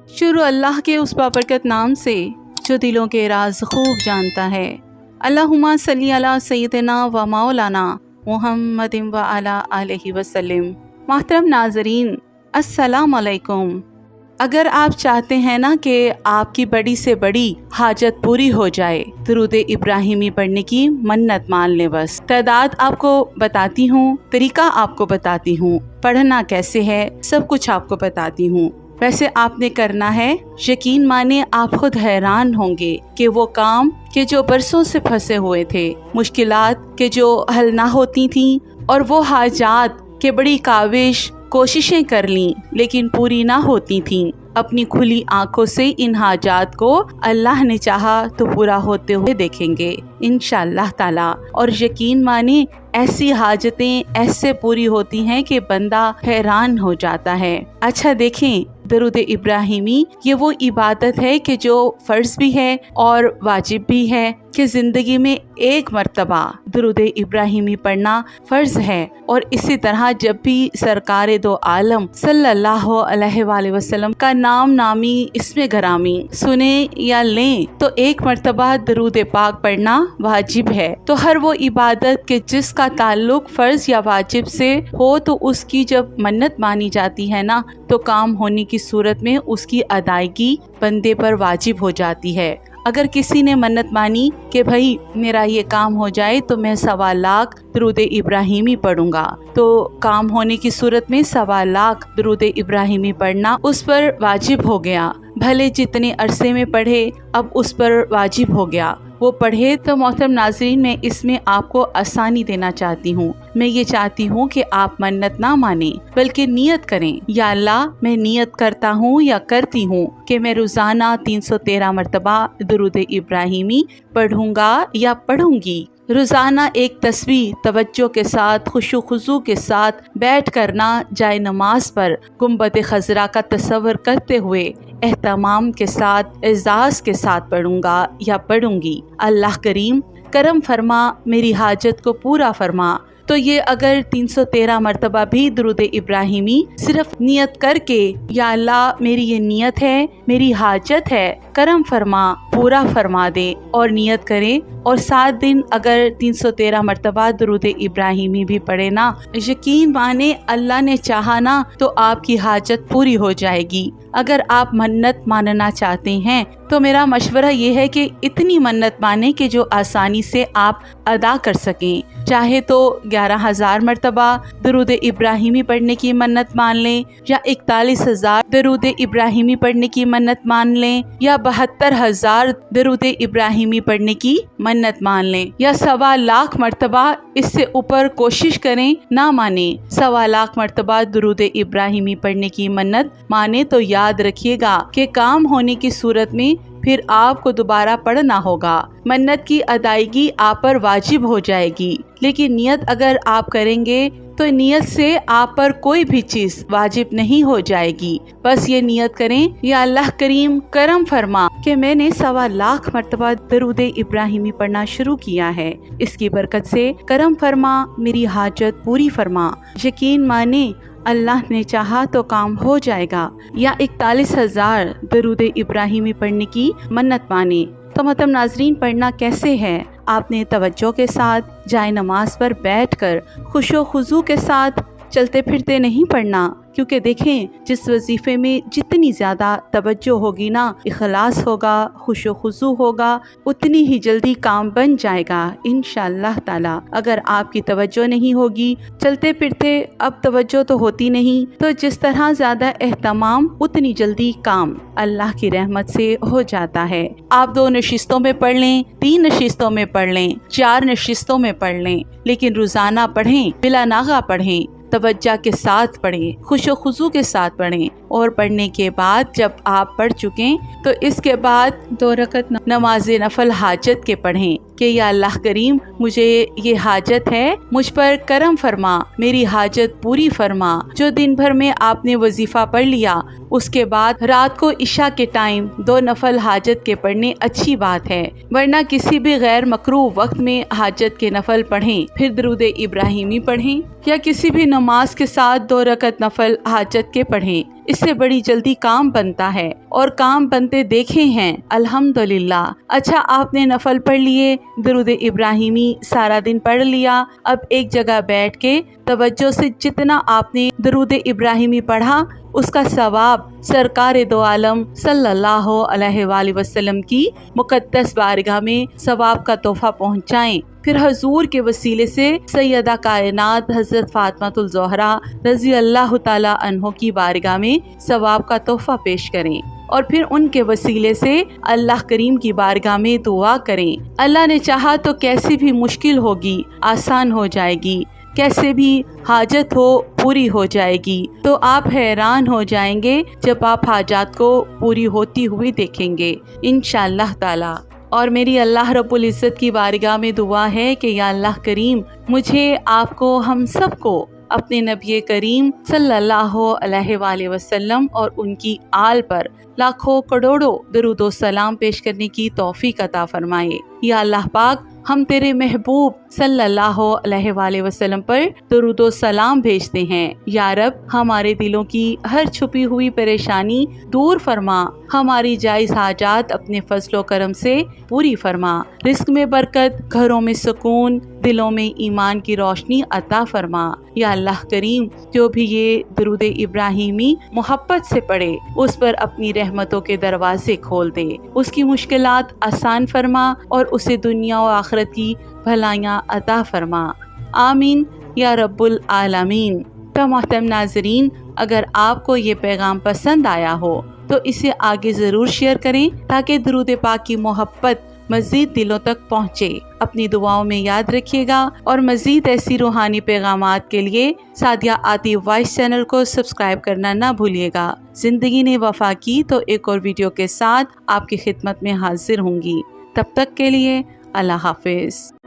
شروع اللہ کے اس بابرکت نام سے جو دلوں کے راز خوب جانتا ہے۔ اللہم صلی علی سیدنا و مولانا محمد و علی آلہ وسلم۔ محترم ناظرین، السلام علیکم۔ اگر آپ چاہتے ہیں نا کہ آپ کی بڑی سے بڑی حاجت پوری ہو جائے، درود ابراہیمی پڑھنے کی منت مان لیں۔ بس تعداد آپ کو بتاتی ہوں، طریقہ آپ کو بتاتی ہوں، پڑھنا کیسے ہے سب کچھ آپ کو بتاتی ہوں۔ ویسے آپ نے کرنا ہے، یقین مانے آپ خود حیران ہوں گے کہ وہ کام کہ جو برسوں سے پھنسے ہوئے تھے، مشکلات کہ جو حل نہ ہوتی تھیں، اور وہ حاجات کہ بڑی کاوش کوششیں کر لیں لیکن پوری نہ ہوتی تھیں، اپنی کھلی آنکھوں سے ان حاجات کو اللہ نے چاہا تو پورا ہوتے ہوئے دیکھیں گے انشاءاللہ تعالی۔ اور یقین مانے ایسی حاجتیں ایسے پوری ہوتی ہیں کہ بندہ حیران ہو جاتا ہے۔ اچھا دیکھیں، درود ابراہیمی یہ وہ عبادت ہے کہ جو فرض بھی ہے اور واجب بھی ہے کہ زندگی میں ایک مرتبہ درود ابراہیمی پڑھنا فرض ہے، اور اسی طرح جب بھی سرکار دو عالم صلی اللہ علیہ وآلہ وسلم کا نام نامی اسم گرامی سنیں یا لیں تو ایک مرتبہ درود پاک پڑھنا واجب ہے۔ تو ہر وہ عبادت کہ جس کا تعلق فرض یا واجب سے ہو تو اس کی جب منت مانی جاتی ہے نا تو کام ہونے کی صورت میں اس کی ادائیگی بندے پر واجب ہو جاتی ہے۔ اگر کسی نے منت مانی کہ بھائی میرا یہ کام ہو جائے تو میں 1.25 لاکھ درود ابراہیمی پڑھوں گا، تو کام ہونے کی صورت میں 1.25 لاکھ درود ابراہیمی پڑھنا اس پر واجب ہو گیا، بھلے جتنے عرصے میں پڑھے اب اس پر واجب ہو گیا، وہ پڑھے۔ تو محترم ناظرین، میں اس میں آپ کو آسانی دینا چاہتی ہوں۔ میں یہ چاہتی ہوں کہ آپ منت نہ مانیں بلکہ نیت کریں، یا اللہ میں نیت کرتا ہوں یا کرتی ہوں کہ میں روزانہ 313 مرتبہ درود ابراہیمی پڑھوں گا یا پڑھوں گی۔ روزانہ ایک تسبیح توجہ کے ساتھ خشوع و خضوع کے ساتھ بیٹھ کرنا جائے نماز پر گنبد خضرا کا تصور کرتے ہوئے اہتمام کے ساتھ اعزاز کے ساتھ پڑھوں گا یا پڑھوں گی۔ اللہ کریم کرم فرما، میری حاجت کو پورا فرما۔ تو یہ اگر 313 مرتبہ بھی درود ابراہیمی صرف نیت کر کے یا اللہ میری یہ نیت ہے، میری حاجت ہے، کرم فرما، پورا فرما دے، اور نیت کرے، اور 7 دن اگر 313 مرتبہ درود ابراہیمی بھی پڑھے نا، یقین مانے اللہ نے چاہا نا تو آپ کی حاجت پوری ہو جائے گی۔ اگر آپ منت ماننا چاہتے ہیں تو میرا مشورہ یہ ہے کہ اتنی منت مانیں کہ جو آسانی سے آپ ادا کر سکیں۔ چاہے تو 11,000 مرتبہ درود ابراہیمی پڑھنے کی منت مان لیں، یا 41,000 درود ابراہیمی پڑھنے کی منت مان لیں، یا 72,000 درود ابراہیمی پڑھنے کی منت مان لیں، یا 1.25 لاکھ مرتبہ، اس سے اوپر کوشش کریں نہ مانیں۔ 1.25 لاکھ مرتبہ درود ابراہیمی پڑھنے کی منت مانے تو یاد رکھیے گا کہ کام ہونے کی صورت میں پھر آپ کو دوبارہ پڑھنا ہوگا، منت کی ادائیگی آپ پر واجب ہو جائے گی۔ لیکن نیت اگر آپ کریں گے تو نیت سے آپ پر کوئی بھی چیز واجب نہیں ہو جائے گی۔ بس یہ نیت کریں، یا اللہ کریم کرم فرما کہ میں نے 1.25 لاکھ مرتبہ درود ابراہیمی پڑھنا شروع کیا ہے، اس کی برکت سے کرم فرما، میری حاجت پوری فرما۔ یقین مانے اللہ نے چاہا تو کام ہو جائے گا۔ یا 41,000 درود ابراہیمی پڑھنے کی منت مانے۔ تو محترم ناظرین، پڑھنا کیسے ہے؟ آپ نے توجہ کے ساتھ جائے نماز پر بیٹھ کر خشوع و خضوع کے ساتھ چلتے پھرتے نہیں پڑھنا، کیونکہ دیکھیں جس وظیفے میں جتنی زیادہ توجہ ہوگی نا، اخلاص ہوگا، خشوع و خضوع ہوگا، اتنی ہی جلدی کام بن جائے گا انشاءاللہ تعالی۔ اگر آپ کی توجہ نہیں ہوگی، چلتے پھرتے اب توجہ تو ہوتی نہیں، تو جس طرح زیادہ اہتمام اتنی جلدی کام اللہ کی رحمت سے ہو جاتا ہے۔ آپ 2 نشستوں میں پڑھ لیں، 3 نشستوں میں پڑھ لیں، 4 نشستوں میں پڑھ لیں، لیکن روزانہ پڑھیں، بلا ناغہ پڑھیں، توجہ کے ساتھ پڑھیں، خشوع و خضوع کے ساتھ پڑھیں، اور پڑھنے کے بعد جب آپ پڑھ چکیں تو اس کے بعد 2 رکعت نماز نفل حاجت کے پڑھیں کہ یا اللہ کریم مجھے یہ حاجت ہے، مجھ پر کرم فرما، میری حاجت پوری فرما۔ جو دن بھر میں آپ نے وظیفہ پڑھ لیا اس کے بعد رات کو عشاء کے ٹائم 2 نفل حاجت کے پڑھنے اچھی بات ہے، ورنہ کسی بھی غیر مکروہ وقت میں حاجت کے نفل پڑھیں، پھر درود ابراہیمی پڑھیں یا کسی بھی نماز کے ساتھ 2 رکعت نفل حاجت کے پڑھیں۔ اس سے بڑی جلدی کام بنتا ہے اور کام بنتے دیکھے ہیں الحمدللہ۔ اچھا، آپ نے نفل پڑھ لیے، درود ابراہیمی سارا دن پڑھ لیا، اب ایک جگہ بیٹھ کے توجہ سے جتنا آپ نے درود ابراہیمی پڑھا اس کا ثواب سرکار دو عالم صلی اللہ علیہ وآلہ وسلم کی مقدس بارگاہ میں ثواب کا تحفہ پہنچائیں، پھر حضور کے وسیلے سے سیدہ کائنات حضرت فاطمہ الزہرا رضی اللہ تعالی عنہ کی بارگاہ میں ثواب کا تحفہ پیش کریں، اور پھر ان کے وسیلے سے اللہ کریم کی بارگاہ میں دعا کریں۔ اللہ نے چاہا تو کیسی بھی مشکل ہوگی آسان ہو جائے گی، کیسے بھی حاجت ہو پوری ہو جائے گی۔ تو آپ حیران ہو جائیں گے جب آپ حاجات کو پوری ہوتی ہوئی دیکھیں گے انشاءاللہ تعالی۔ اور میری اللہ رب العزت کی بارگاہ میں دعا ہے کہ یا اللہ کریم، مجھے، آپ کو، ہم سب کو اپنے نبی کریم صلی اللہ علیہ وآلہ وسلم اور ان کی آل پر لاکھوں کروڑوں درود و سلام پیش کرنے کی توفیق عطا فرمائے۔ یا اللہ پاک، ہم تیرے محبوب صلی اللہ علیہ وآلہ وسلم پر درود و سلام بھیجتے ہیں۔ یا رب، ہمارے دلوں کی ہر چھپی ہوئی پریشانی دور فرما، ہماری جائز حاجات اپنے فضل و کرم سے پوری فرما، رزق میں برکت، گھروں میں سکون، دلوں میں ایمان کی روشنی عطا فرما۔ یا اللہ کریم، جو بھی یہ درود ابراہیمی محبت سے پڑھے اس پر اپنی رحمتوں کے دروازے کھول دے، اس کی مشکلات آسان فرما اور اسے دنیا و آخرت کی بھلائیاں عطا فرما، آمین یا رب العالمین۔ تو محترم ناظرین، اگر آپ کو یہ پیغام پسند آیا ہو تو اسے آگے ضرور شیئر کریں تاکہ درود پاک کی محبت مزید دلوں تک پہنچے۔ اپنی دعاؤں میں یاد رکھیے گا، اور مزید ایسی روحانی پیغامات کے لیے سعدیہ عاطف وائس چینل کو سبسکرائب کرنا نہ بھولیے گا۔ زندگی نے وفا کی تو ایک اور ویڈیو کے ساتھ آپ کی خدمت میں حاضر ہوں گی۔ تب تک کے لیے اللہ حافظ۔